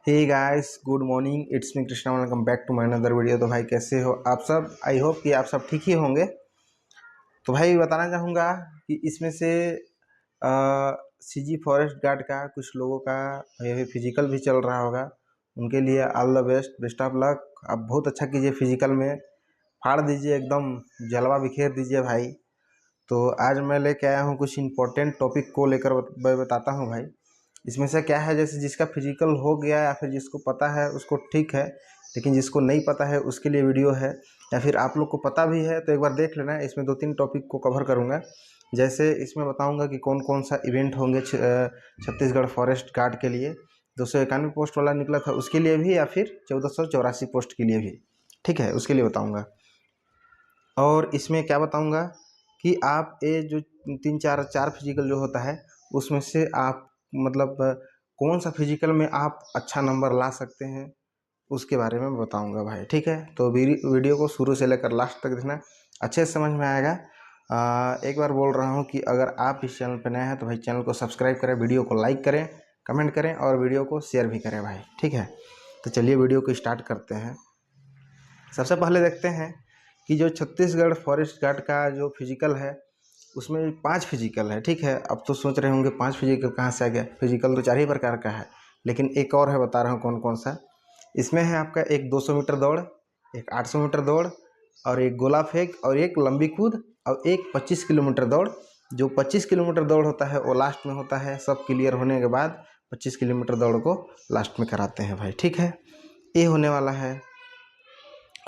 Hey guys, good morning. It's me Krishna, welcome back to my another video. तो भाई कैसे हो आप सब? आई होप कि आप सब ठीक ही होंगे। तो भाई बताना चाहूँगा कि इसमें से सीजी फॉरेस्ट गार्ड का कुछ लोगों का ये फिजिकल भी चल रहा होगा। उनके लिए all the best, best of luck. आप बहुत अच्छा कीजिए, फिजिकल में फाड़ दीजिए, एकदम जलवा बिखेर दीजिए भाई। तो आज मैं लेके आया हूँ कुछ इम्पोर्टेंट टॉपिक को लेकर मैं बताता हूँ भाई। इसमें से क्या है, जैसे जिसका फिजिकल हो गया या फिर जिसको पता है उसको ठीक है, लेकिन जिसको नहीं पता है उसके लिए वीडियो है। या फिर आप लोग को पता भी है तो एक बार देख लेना। इसमें 2-3 टॉपिक को कवर करूँगा। जैसे इसमें बताऊँगा कि कौन कौन सा इवेंट होंगे छत्तीसगढ़ फॉरेस्ट गार्ड के लिए। 291 पोस्ट वाला निकला था उसके लिए भी, या फिर 1484 पोस्ट के लिए भी, ठीक है, उसके लिए बताऊँगा। और इसमें क्या बताऊँगा कि आप ये जो 3-4 फिजिकल जो होता है उसमें से आप मतलब कौन सा फिजिकल में आप अच्छा नंबर ला सकते हैं उसके बारे में बताऊंगा भाई, ठीक है। तो वीडियो को शुरू से लेकर लास्ट तक देखना, अच्छे से समझ में आएगा। एक बार बोल रहा हूँ कि अगर आप इस चैनल पर नए हैं तो भाई चैनल को सब्सक्राइब करें, वीडियो को लाइक करें, कमेंट करें और वीडियो को शेयर भी करें भाई, ठीक है। तो चलिए वीडियो को स्टार्ट करते हैं। सबसे पहले देखते हैं कि जो छत्तीसगढ़ फॉरेस्ट गार्ड का जो फिजिकल है उसमें 5 फिजिकल है, ठीक है। अब तो सोच रहे होंगे 5 फिजिकल कहाँ से आ गया, फिजिकल तो 4 ही प्रकार का है, लेकिन एक और है, बता रहा हूँ कौन कौन सा। इसमें है आपका एक 200 मीटर दौड़, एक 800 मीटर दौड़, और एक गोला फेंक, और एक लंबी कूद, और एक 25 किलोमीटर दौड़। जो 25 किलोमीटर दौड़ होता है वो लास्ट में होता है, सब क्लियर होने के बाद 25 किलोमीटर दौड़ को लास्ट में कराते हैं भाई, ठीक है। ये होने वाला है।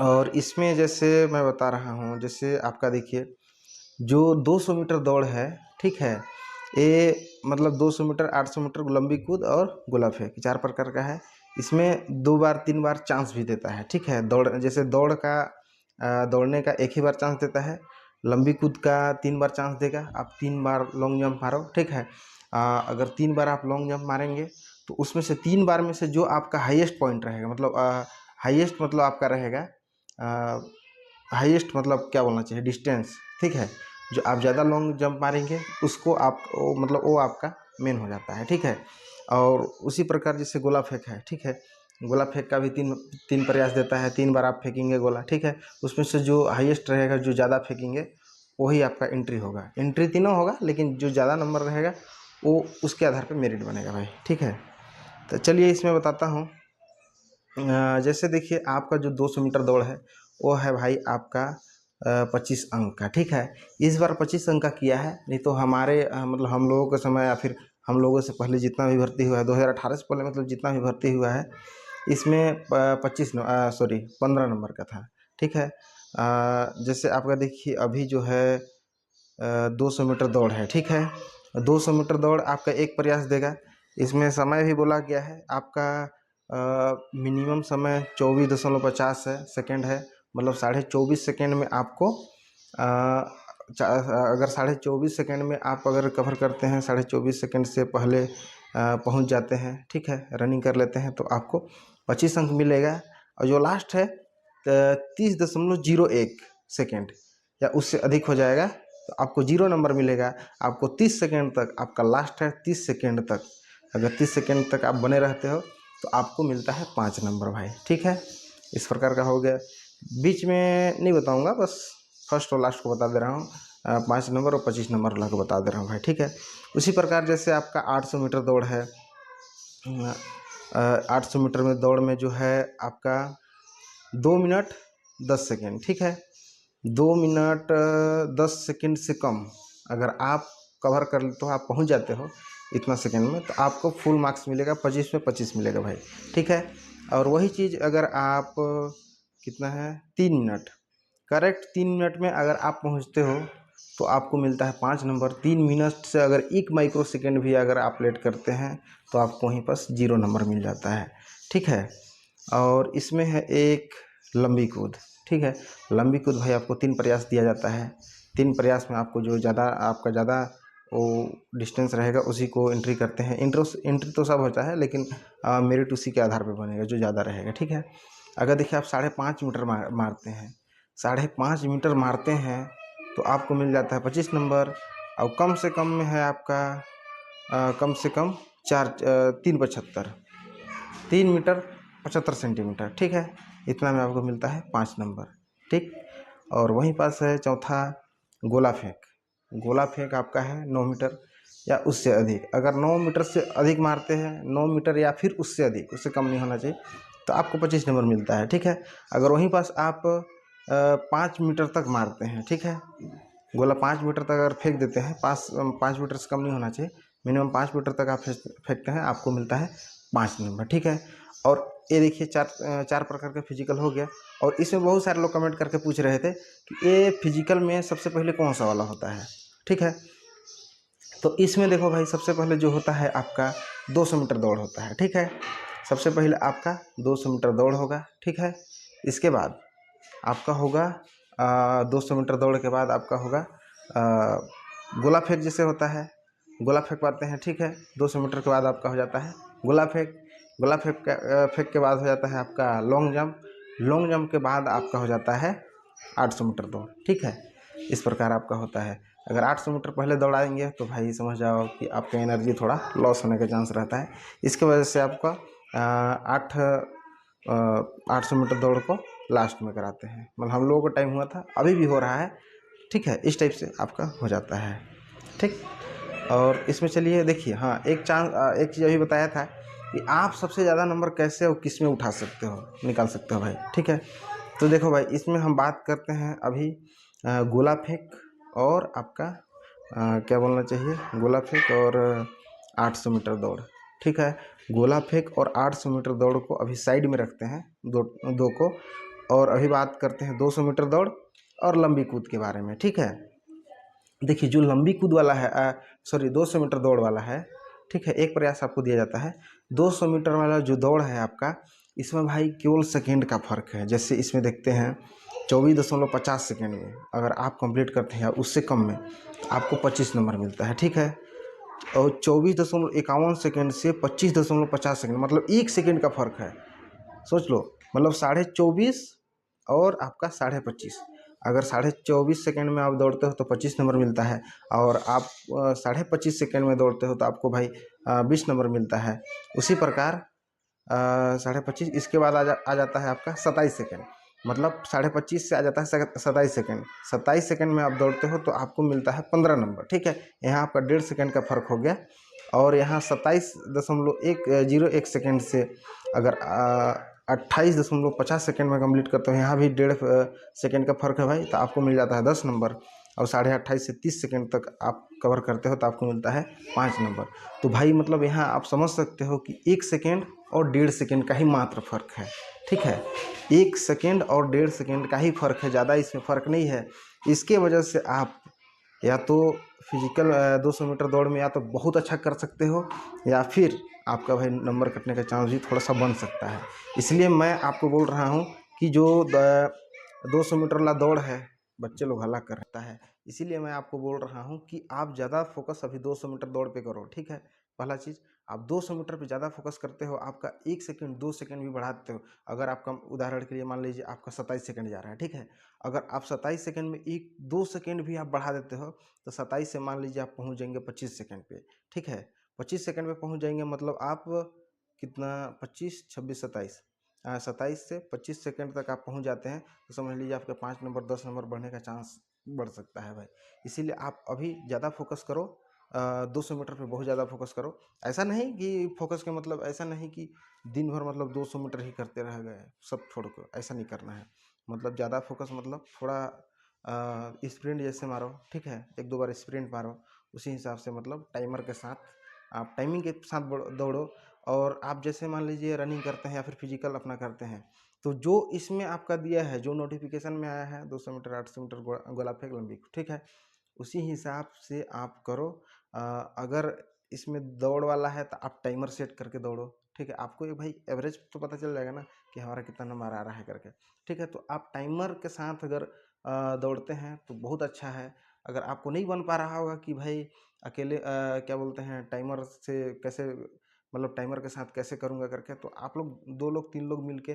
और इसमें जैसे मैं बता रहा हूँ, जैसे आपका देखिए जो 200 मीटर दौड़ है, ठीक है, ये मतलब 200 मीटर, 800 मीटर लंबी कूद और गोला फेंक 4 प्रकार का है। इसमें 2 बार 3 बार चांस भी देता है, ठीक है। दौड़ जैसे दौड़ का दौड़ने का एक ही बार चांस देता है, लंबी कूद का 3 बार चांस देगा, आप 3 बार लॉन्ग जंप मारो, ठीक है। अगर 3 बार आप लॉन्ग जंप मारेंगे तो उसमें से 3 बार में से जो आपका हाईएस्ट पॉइंट रहेगा, मतलब हाईएस्ट मतलब आपका रहेगा, हाईएस्ट मतलब क्या बोलना चाहिए, डिस्टेंस, ठीक है। जो आप ज़्यादा लॉन्ग जंप मारेंगे उसको आप मतलब वो आपका मेन हो जाता है, ठीक है। और उसी प्रकार जैसे गोला फेंक है, ठीक है, गोला फेंक का भी तीन प्रयास देता है, 3 बार आप फेंकेंगे गोला, ठीक है। उसमें से जो हाईएस्ट रहेगा, जो ज़्यादा फेंकेंगे वही आपका एंट्री होगा। एंट्री तीनों होगा, लेकिन जो ज़्यादा नंबर रहेगा वो उसके आधार पर मेरिट बनेगा भाई, ठीक है। तो चलिए इसमें बताता हूँ। जैसे देखिए आपका जो 200 मीटर दौड़ है वो है भाई आपका 25 अंक का, ठीक है। इस बार 25 अंक का किया है, नहीं तो हमारे मतलब हम लोगों के समय या फिर हम लोगों से पहले जितना भी भर्ती हुआ है 2018 से पहले, मतलब जितना भी भर्ती हुआ है इसमें 15 नंबर का था, ठीक है। जैसे आपका देखिए अभी जो है 200 मीटर दौड़ है, ठीक है। 200 मीटर दौड़ आपका एक प्रयास देगा। इसमें समय भी बोला गया है आपका, मिनिमम समय 24.50 है, सेकेंड है, मतलब 24.5 सेकेंड में आपको अगर 24.5 सेकेंड में आप अगर कवर करते हैं, 24.5 सेकेंड से पहले पहुंच जाते हैं, ठीक है, रनिंग कर लेते हैं तो आपको 25 अंक मिलेगा। और जो लास्ट है 30.01 सेकेंड या उससे अधिक हो जाएगा तो आपको 0 नंबर मिलेगा। आपको 30 सेकेंड तक, आपका लास्ट है 30 सेकेंड तक, अगर 30 सेकेंड तक आप बने रहते हो तो आपको मिलता है 5 नंबर भाई, ठीक है। इस प्रकार का हो गया। बीच में नहीं बताऊंगा, बस फर्स्ट और लास्ट को बता दे रहा हूँ। 5 नंबर और 25 नंबर ला के बता दे रहा हूँ भाई, ठीक है। उसी प्रकार जैसे आपका 800 मीटर दौड़ है, 800 मीटर में दौड़ में जो है आपका 2 मिनट 10 सेकेंड, ठीक है। 2 मिनट 10 सेकेंड से कम अगर आप कवर कर तो आप पहुंच जाते हो इतना सेकेंड में, तो आपको फुल मार्क्स मिलेगा, 25 में 25 मिलेगा भाई, ठीक है। और वही चीज़ अगर आप कितना है 3 मिनट, करेक्ट 3 मिनट में अगर आप पहुंचते हो तो आपको मिलता है 5 नंबर। 3 मिनट से अगर 1 माइक्रो सेकेंड भी अगर आप लेट करते हैं तो आपको वहीं पर 0 नंबर मिल जाता है, ठीक है। और इसमें है एक लंबी कूद, ठीक है। लंबी कूद भाई आपको 3 प्रयास दिया जाता है। 3 प्रयास में आपको जो ज़्यादा आपका ज़्यादा वो डिस्टेंस रहेगा उसी को एंट्री करते हैं। एंट्री तो सब होता है, लेकिन मेरिट उसी के आधार पर बनेगा जो ज़्यादा रहेगा, ठीक है। अगर देखिए आप 5.5 मीटर मारते हैं, 5.5 मीटर मारते हैं तो आपको मिल जाता है 25 नंबर। और कम से कम में है आपका कम से कम 3.75, 3 मीटर 75 सेंटीमीटर, ठीक है। इतना में आपको मिलता है 5 नंबर, ठीक। और वहीं पास है चौथा गोला फेंक। गोला फेंक आपका है 9 मीटर या उससे अधिक। अगर 9 मीटर से अधिक मारते हैं, 9 मीटर या फिर उससे अधिक, उससे कम नहीं होना चाहिए, तो आपको 25 नंबर मिलता है, ठीक है। अगर वहीं पास आप 5 मीटर तक मारते हैं, ठीक है, गोला 5 मीटर तक अगर फेंक देते हैं, 5 मीटर से कम नहीं होना चाहिए, मिनिमम 5 मीटर तक आप फेंकते हैं, आपको मिलता है 5 नंबर, ठीक है। और ये देखिए चार प्रकार का फिजिकल हो गया। और इसमें बहुत सारे लोग कमेंट करके पूछ रहे थे कि ये फिजिकल में सबसे पहले कौन सा वाला होता है, ठीक है। तो इसमें देखो भाई, सबसे पहले जो होता है आपका 200 मीटर दौड़ होता है, ठीक है। सबसे पहले आपका 200 मीटर दौड़ होगा, ठीक है। इसके बाद आपका होगा 200 मीटर दौड़ के बाद आपका होगा गोला फेंक, जैसे होता है गोला फेंक पाते हैं, ठीक है। 200 मीटर के बाद आपका हो जाता है गोला फेंक। गोला फेंक के बाद हो जाता है आपका लॉन्ग जंप। लॉन्ग जंप के बाद आपका हो जाता है 800 मीटर दौड़, ठीक है। इस प्रकार आपका होता है। अगर 800 मीटर पहले दौड़ाएंगे तो भाई समझ जाओ कि आपका एनर्जी थोड़ा लॉस होने का चांस रहता है। इसके वजह से आपका 800 मीटर दौड़ को लास्ट में कराते हैं। मतलब हम लोगों को टाइम हुआ था, अभी भी हो रहा है, ठीक है। इस टाइप से आपका हो जाता है, ठीक। और इसमें चलिए देखिए, हाँ, एक चीज़ अभी बताया था कि आप सबसे ज़्यादा नंबर कैसे और किस में उठा सकते हो, निकाल सकते हो भाई, ठीक है। तो देखो भाई, इसमें हम बात करते हैं अभी गोला फेंक और आपका क्या बोलना चाहिए, गोला फेंक और 800 मीटर दौड़, ठीक है। गोला फेंक और 800 मीटर दौड़ को अभी साइड में रखते हैं, दो को। और अभी बात करते हैं 200 मीटर दौड़ और लंबी कूद के बारे में, ठीक है। देखिए, जो लंबी कूद वाला है, सॉरी 200 मीटर दौड़ वाला है, ठीक है, एक प्रयास आपको दिया जाता है। 200 मीटर वाला जो दौड़ है आपका, इसमें भाई केवल सेकेंड का फर्क है। जैसे इसमें देखते हैं 24.50 सेकेंड में अगर आप कंप्लीट करते हैं या उससे कम में, तो आपको 25 नंबर मिलता है, ठीक है। और 24.51 सेकेंड से 25.50 सेकेंड, मतलब 1 सेकेंड का फर्क है। सोच लो, मतलब 24.5 और आपका 25.5। अगर 24.5 सेकेंड में आप दौड़ते हो तो 25 नंबर मिलता है। और आप 25.5 सेकेंड में दौड़ते हो तो आपको भाई 20 नंबर मिलता है। उसी प्रकार 25.5, इसके बाद आ जाता है आपका 27 सेकेंड। मतलब 25.5 से आ जाता है 27 सेकेंड। 27 सेकेंड में आप दौड़ते हो तो आपको मिलता है 15 नंबर, ठीक है। यहाँ आपका 1.5 सेकेंड का फर्क हो गया। और यहाँ 27.101 सेकेंड से अगर 28.50 सेकेंड में कंप्लीट करते हो, यहाँ भी 1.5 सेकेंड का फर्क है भाई, तो आपको मिल जाता है 10 नंबर। और 28.5 से 30 सेकेंड तक आप कवर करते हो तो आपको मिलता है 5 नंबर। तो भाई मतलब यहाँ आप समझ सकते हो कि 1 सेकेंड और 1.5 सेकेंड का ही मात्र फर्क है, ठीक है। 1 सेकेंड और 1.5 सेकेंड का ही फर्क है, ज़्यादा इसमें फ़र्क नहीं है। इसके वजह से आप या तो फिजिकल 200 मीटर दौड़ में या तो बहुत अच्छा कर सकते हो, या फिर आपका भाई नंबर कटने का चांस भी थोड़ा सा बन सकता है। इसलिए मैं आपको बोल रहा हूँ कि जो 200 मीटर वाला दौड़ है, बच्चे लोग हल्ला करता है, इसीलिए मैं आपको बोल रहा हूँ कि आप ज़्यादा फोकस अभी 200 मीटर दौड़ पे करो, ठीक है। पहला चीज़, आप 200 मीटर पे ज़्यादा फोकस करते हो, आपका 1 सेकेंड 2 सेकेंड भी बढ़ा देते हो। अगर आपका, उदाहरण के लिए मान लीजिए आपका 27 सेकेंड जा रहा है, ठीक है। अगर आप 27 सेकेंड में 1-2 सेकेंड भी आप बढ़ा देते हो, तो 27 से मान लीजिए आप पहुंच जाएंगे 25 सेकेंड पे, ठीक है। 25 सेकेंड पे पहुंच जाएंगे, मतलब आप कितना, 25, 26, 27, 27 से 25 सेकेंड तक आप पहुंच जाते हैं, तो समझ लीजिए आपके 5 नंबर 10 नंबर बढ़ने का चांस बढ़ सकता है भाई। इसीलिए आप अभी ज़्यादा फोकस करो, 200 मीटर पे बहुत ज़्यादा फोकस करो। ऐसा नहीं कि फोकस के मतलब ऐसा नहीं कि दिन भर मतलब 200 मीटर ही करते रह गए सब छोड़ कर, ऐसा नहीं करना है। मतलब ज़्यादा फोकस मतलब थोड़ा स्प्रिंट जैसे मारो, ठीक है, 1-2 बार स्प्रिंट मारो, उसी हिसाब से मतलब टाइमर के साथ, आप टाइमिंग के साथ दौड़ो। और आप जैसे मान लीजिए रनिंग करते हैं या फिर फिजिकल अपना करते हैं, तो जो इसमें आपका दिया है, जो नोटिफिकेशन में आया है 200 मीटर 800 मीटर गोला फेंक लंबी, ठीक है, उसी हिसाब से आप करो। अगर इसमें दौड़ वाला है तो आप टाइमर सेट करके दौड़ो, ठीक है। आपको ये भाई एवरेज तो पता चल जाएगा ना कि हमारा कितना नंबर आ रहा है करके, ठीक है। तो आप टाइमर के साथ अगर दौड़ते हैं तो बहुत अच्छा है। अगर आपको नहीं बन पा रहा होगा कि भाई अकेले क्या बोलते हैं, टाइमर से कैसे, मतलब टाइमर के साथ कैसे करूँगा करके, तो आप लोग 2 लोग 3 लोग मिल के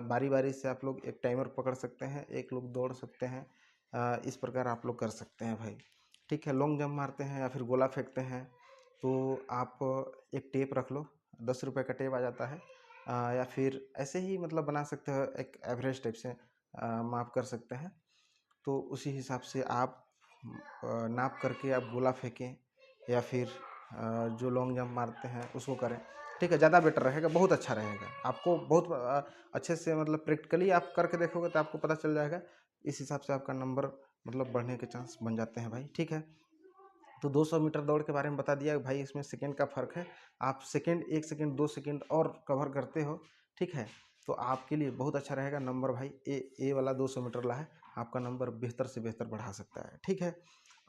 बारी बारी से आप लोग एक टाइमर पकड़ सकते हैं, एक लोग दौड़ सकते हैं। इस प्रकार आप लोग कर सकते हैं भाई, ठीक है। लॉन्ग जंप मारते हैं या फिर गोला फेंकते हैं, तो आप एक टेप रख लो, ₹10 का टेप आ जाता है। या फिर ऐसे ही मतलब बना सकते हो, एक एवरेज टाइप से माप कर सकते हैं। तो उसी हिसाब से आप नाप करके आप गोला फेंकें, या फिर जो लॉन्ग जंप मारते हैं उसको करें, ठीक है। ज़्यादा बेटर रहेगा, बहुत अच्छा रहेगा। आपको बहुत अच्छे से मतलब प्रैक्टिकली आप करके देखोगे तो आपको पता चल जाएगा। इस हिसाब से आपका नंबर मतलब बढ़ने के चांस बन जाते हैं भाई, ठीक है। तो 200 मीटर दौड़ के बारे में बता दिया भाई, इसमें सेकंड का फ़र्क है। आप सेकंड 1 सेकंड 2 सेकंड और कवर करते हो, ठीक है, तो आपके लिए बहुत अच्छा रहेगा। नंबर भाई ए वाला 200 मीटर वाला है, आपका नंबर बेहतर से बेहतर बढ़ा सकता है, ठीक है।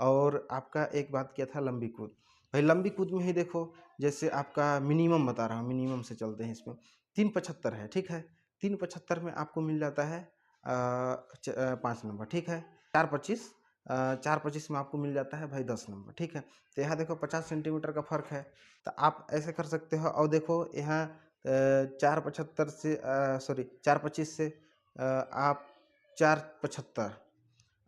और आपका एक बात किया था लंबी कूद। भाई लंबी कूद में ही देखो, जैसे आपका मिनिमम बता रहा हूँ, मिनिमम से चलते हैं इसमें। 375 है, ठीक है। 375 में आपको मिल जाता है 5 नंबर, ठीक है। 425 425 में आपको मिल जाता है भाई 10 नंबर, ठीक है। तो यहाँ देखो 50 सेंटीमीटर का फ़र्क है। तो आप ऐसे कर सकते हो। और देखो यहाँ 475 से सॉरी 425 से आप 475,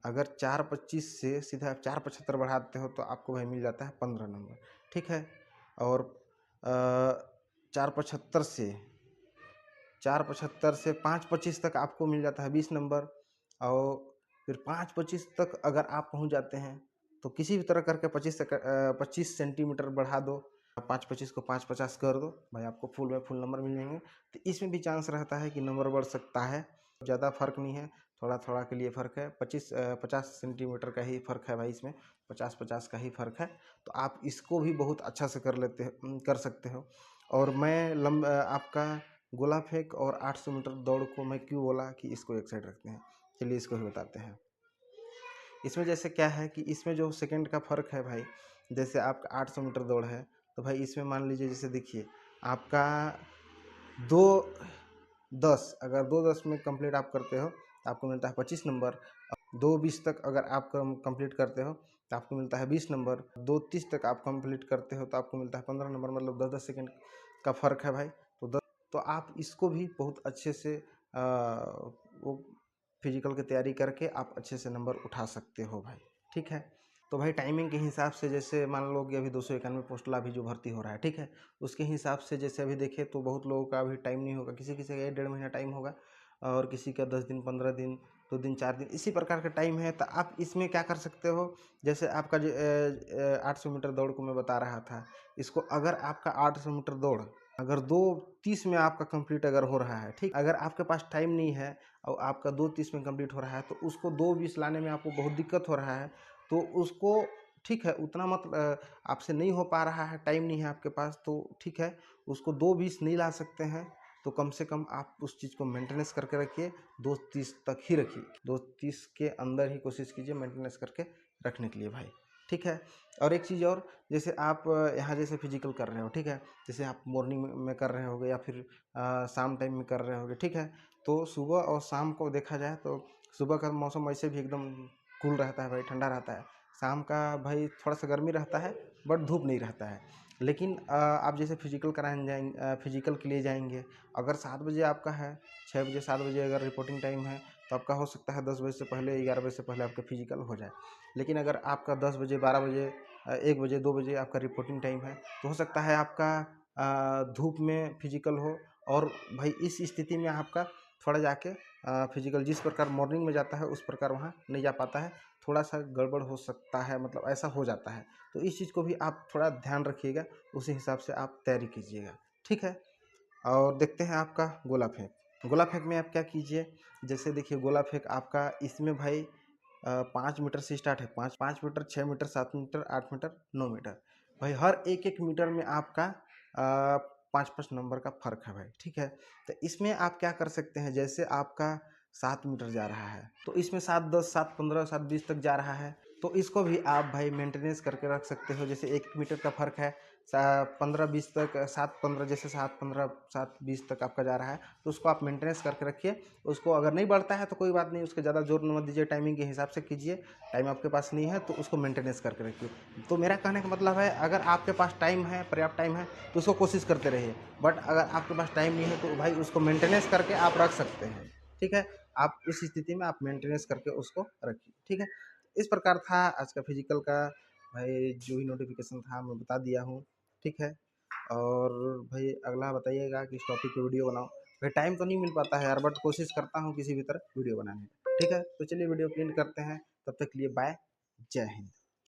अगर 425 से सीधा आप 475 बढ़ाते हो तो आपको भाई मिल जाता है 15 नंबर, ठीक है। और 475 से 475 से 525 तक आपको मिल जाता है 20 नंबर। और फिर 525 तक अगर आप पहुंच जाते हैं तो किसी भी तरह करके 25 सेंटीमीटर बढ़ा दो। 525 को 550 कर दो भाई, आपको फुल में फुल नंबर मिल जाएंगे। तो इसमें भी चांस रहता है कि नंबर बढ़ सकता है। ज़्यादा फर्क नहीं है, थोड़ा थोड़ा के लिए फ़र्क है। 50 सेंटीमीटर का ही फ़र्क है भाई, इसमें 50 का ही फ़र्क है। तो आप इसको भी बहुत अच्छा से कर सकते हो। और मैं आपका गोला फेंक और 800 मीटर दौड़ को मैं क्यों बोला कि इसको एक साइड रखते हैं, चलिए इसको भी बताते हैं। इसमें जैसे क्या है कि इसमें जो सेकंड का फ़र्क है भाई, जैसे आपका 800 मीटर दौड़ है, तो भाई इसमें मान लीजिए, जैसे देखिए आपका 2:10, अगर 2:10 में कंप्लीट आप करते हो तो आपको मिलता है 25 नंबर। 2:20 तक अगर आप कंप्लीट करते हो तो आपको मिलता है 20 नंबर। 2:30 तक आप कंप्लीट करते हो तो आपको मिलता है 15 नंबर, मतलब 10-10 सेकंड का फ़र्क है भाई। तो आप इसको भी बहुत अच्छे से वो फिजिकल की तैयारी करके आप अच्छे से नंबर उठा सकते हो भाई, ठीक है। तो भाई टाइमिंग के हिसाब से, जैसे मान लो कि अभी 291 पोस्ट अभी जो भर्ती हो रहा है, ठीक है, उसके हिसाब से जैसे अभी देखें तो बहुत लोगों का अभी टाइम नहीं होगा। किसी किसी का 1-1.5 महीना टाइम होगा, और किसी का 10 दिन, 15 दिन, 2 दिन, 4 दिन, इसी प्रकार का टाइम है। तो आप इसमें क्या कर सकते हो, जैसे आपका जो 800 मीटर दौड़ को मैं बता रहा था, इसको अगर आपका 800 मीटर दौड़ अगर 2:30 में आपका कंप्लीट अगर हो रहा है, ठीक, अगर आपके पास टाइम नहीं है और आपका 2:30 में कंप्लीट हो रहा है, तो उसको 2:20 लाने में आपको बहुत दिक्कत हो रहा है, तो उसको, ठीक है, उतना मत आपसे नहीं हो पा रहा है, टाइम नहीं है आपके पास, तो ठीक है, उसको 2:20 नहीं ला सकते हैं, तो कम से कम आप उस चीज़ को मेंटेनेंस करके रखिए, 2:30 तक ही रखिए, 2:30 के अंदर ही कोशिश कीजिए मेंटेनेंस करके रखने के लिए भाई, ठीक है। और एक चीज़ और, जैसे आप यहाँ जैसे फिजिकल कर रहे हो, ठीक है, जैसे आप मॉर्निंग में कर रहे होगे या फिर शाम टाइम में कर रहे होगे, ठीक है, तो सुबह और शाम को देखा जाए तो सुबह का मौसम वैसे भी एकदम कूल रहता है भाई, ठंडा रहता है। शाम का भाई थोड़ा सा गर्मी रहता है, बट धूप नहीं रहता है। लेकिन आप जैसे फिजिकल कराने जाएंगे, फिजिकल के लिए जाएंगे, अगर 7 बजे आपका है, 6 बजे 7 बजे अगर रिपोर्टिंग टाइम है, तो आपका हो सकता है 10 बजे से पहले, 11 बजे से पहले आपका फिजिकल हो जाए। लेकिन अगर आपका 10 बजे, 12 बजे, 1 बजे, 2 बजे आपका रिपोर्टिंग टाइम है, तो हो सकता है आपका धूप में फिजिकल हो। और भाई इस स्थिति में आपका थोड़ा जाके फिजिकल जिस प्रकार मॉर्निंग में जाता है उस प्रकार वहाँ नहीं जा पाता है, थोड़ा सा गड़बड़ हो सकता है, मतलब ऐसा हो जाता है। तो इस चीज़ को भी आप थोड़ा ध्यान रखिएगा, उसी हिसाब से आप तैयारी कीजिएगा, ठीक है। और देखते हैं आपका गोला फेंक। गोला फेंक में आप क्या कीजिए, जैसे देखिए गोला फेंक आपका इसमें भाई 5 मीटर से स्टार्ट है, 5 metre, 6 metre, 7 metre, 8 metre, 9 metre, भाई हर एक मीटर में आपका 5-5 नंबर का फ़र्क है भाई, ठीक है। तो इसमें आप क्या कर सकते हैं, जैसे आपका 7 मीटर जा रहा है, तो इसमें 7-10, 7-15, 7-20 तक जा रहा है, तो इसको भी आप भाई मेंटेनेंस करके रख सकते हो। जैसे 1 मीटर का फ़र्क है, 15-20 तक, 7-15, जैसे 7-15, 7-20 तक आपका जा रहा है, तो उसको आप मेंटेनेंस करके रखिए। उसको अगर नहीं बढ़ता है तो कोई बात नहीं, उसको ज़्यादा जोर मत दीजिए, टाइमिंग के हिसाब से कीजिए। टाइम आपके पास नहीं है तो उसको मेंटेनेंस करके रखिए। तो मेरा कहने का मतलब है, अगर आपके पास टाइम है, पर्याप्त टाइम है, तो उसको कोशिश करते रहिए। बट अगर आपके पास टाइम नहीं है तो भाई उसको मेंटेनेंस करके आप रख सकते हैं, ठीक है। आप इस स्थिति में आप मेंटेनेंस करके उसको रखिए, ठीक है। इस प्रकार था आज का फिजिकल का भाई, जो भी नोटिफिकेशन था मैं बता दिया हूँ, ठीक है। और भाई अगला बताइएगा कि इस टॉपिक पे वीडियो बनाओ। भाई टाइम तो नहीं मिल पाता है यार, बट कोशिश करता हूँ किसी भी तरह वीडियो बनाने का। ठीक है, तो चलिए वीडियो को एंड करते हैं, तब तक के लिए बाय, जय हिंद।